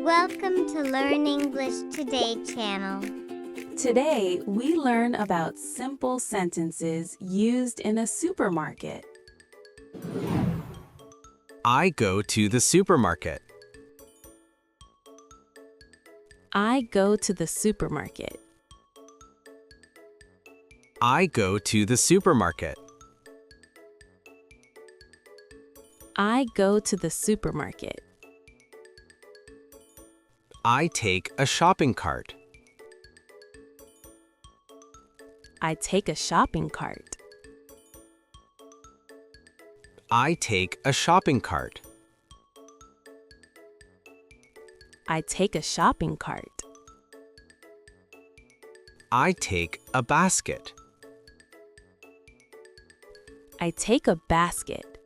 Welcome to Learn English Today channel. Today, we learn about simple sentences used in a supermarket. I go to the supermarket. I go to the supermarket. I go to the supermarket. I go to the supermarket. I take a shopping cart. I take a shopping cart. I take a shopping cart. I take a shopping cart. I take a basket. I take a basket.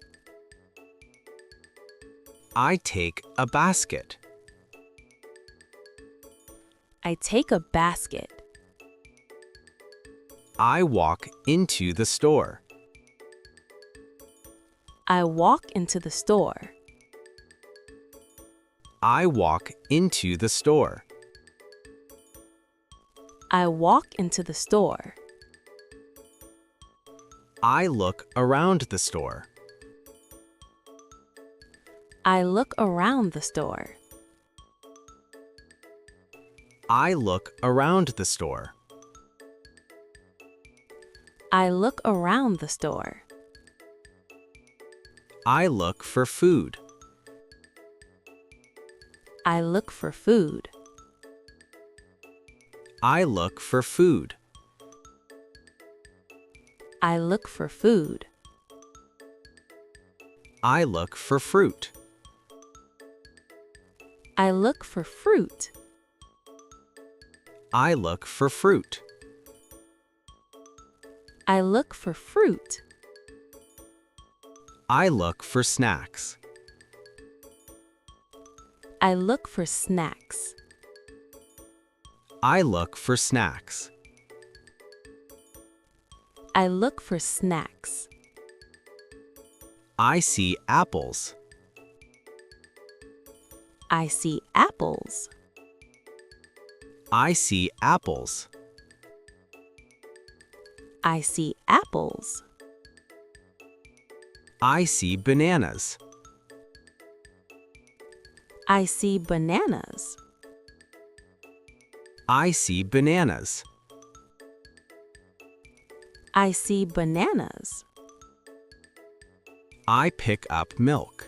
I take a basket. I take a basket. I walk into the store. I walk into the store. I walk into the store. I walk into the store. I look around the store. I look around the store. I look around the store. I look around the store. I look for food. I look for food. I look for food. I look for food. I look for fruit. I look for fruit. I look for fruit. I look for fruit. I look for snacks. I look for snacks. I look for snacks. I look for snacks. I see apples. I see apples. I see apples. I see apples. I see bananas. I see bananas. I see bananas. I see bananas. I pick up milk.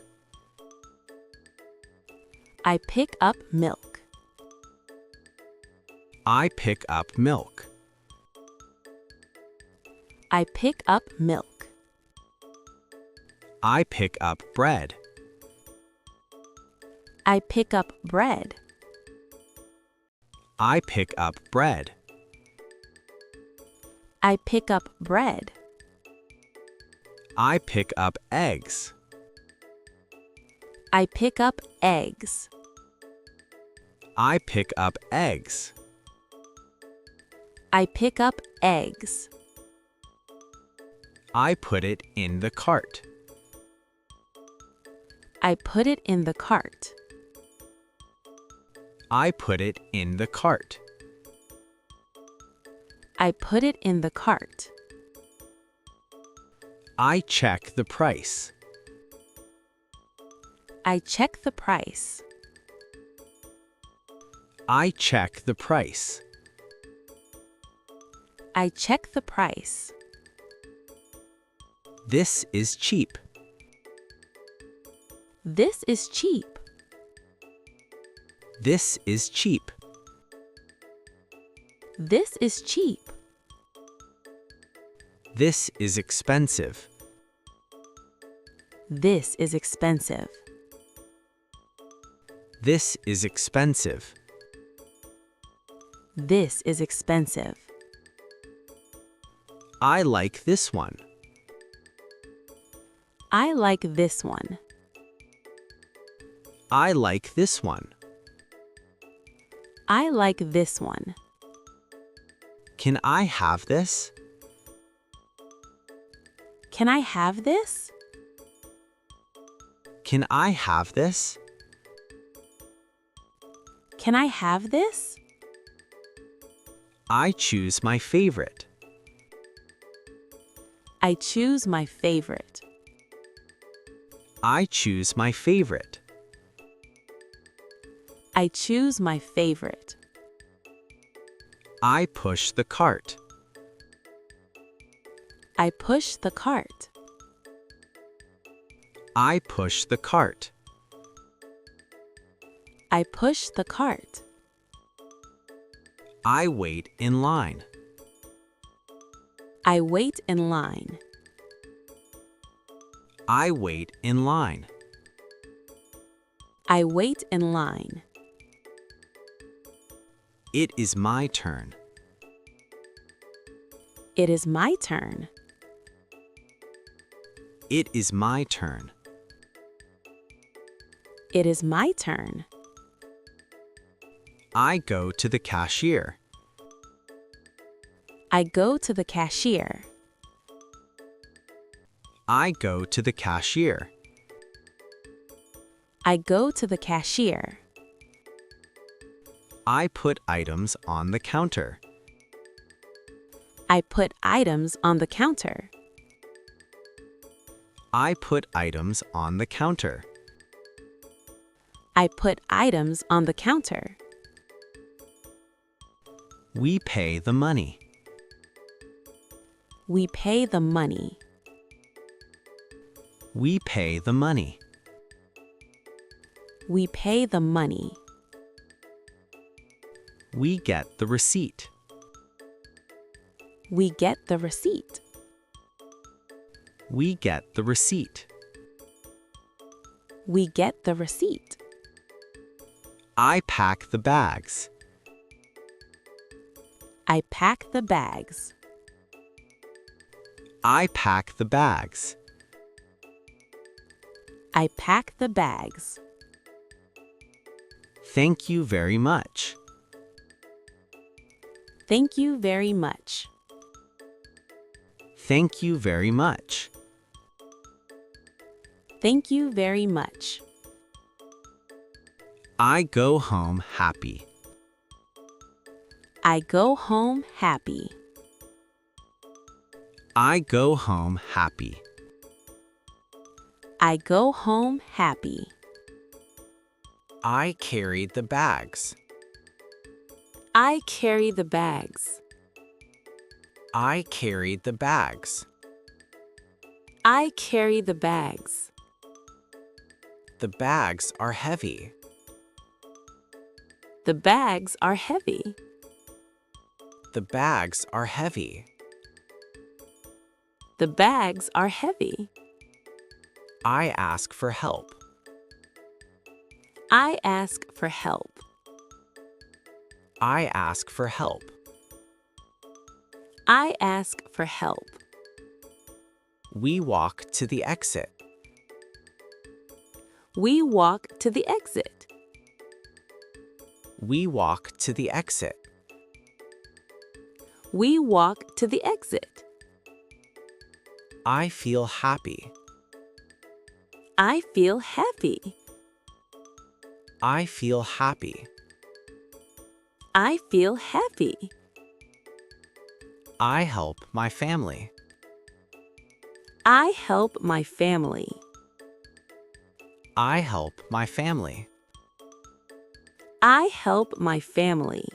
I pick up milk. I pick up milk. I pick up milk. I pick up bread. I pick up bread. I pick up bread. I pick up bread. I pick up eggs. I pick up eggs. I pick up eggs. I pick up eggs. I put it in the cart. I put it in the cart. I put it in the cart. I put it in the cart. I check the price. I check the price. I check the price. I check the price. This is cheap. This is cheap. This is cheap. This is cheap. This is expensive. This is expensive. This is expensive. This is expensive. I like this one. I like this one. I like this one. I like this one. Can I have this? Can I have this? Can I have this? Can I have this? I choose my favorite. I choose my favorite. I choose my favorite. I choose my favorite. I push the cart. I push the cart. I push the cart. I push the cart. I wait in line. I wait in line. I wait in line. I wait in line. It is my turn. It is my turn. It is my turn. It is my turn. I go to the cashier. I go to the cashier. I go to the cashier. I go to the cashier. I put items on the counter. I put items on the counter. I put items on the counter. I put items on the counter. We pay the money. We pay the money. We pay the money. We pay the money. We get the receipt. We get the receipt. We get the receipt. We get the receipt. I pack the bags. I pack the bags. I pack the bags. I pack the bags. Thank you very much. Thank you very much. Thank you very much. Thank you very much. I go home happy. I go home happy. I go home happy. I go home happy. I carried the bags. I carry the bags. I carried the bags. I carry the bags. The bags are heavy. The bags are heavy. The bags are heavy. The bags are heavy. I ask for help. I ask for help. I ask for help. I ask for help. We walk to the exit. We walk to the exit. We walk to the exit. We walk to the exit. I feel happy. I feel happy. I feel happy. I feel happy. I help my family. I help my family. I help my family. I help my family.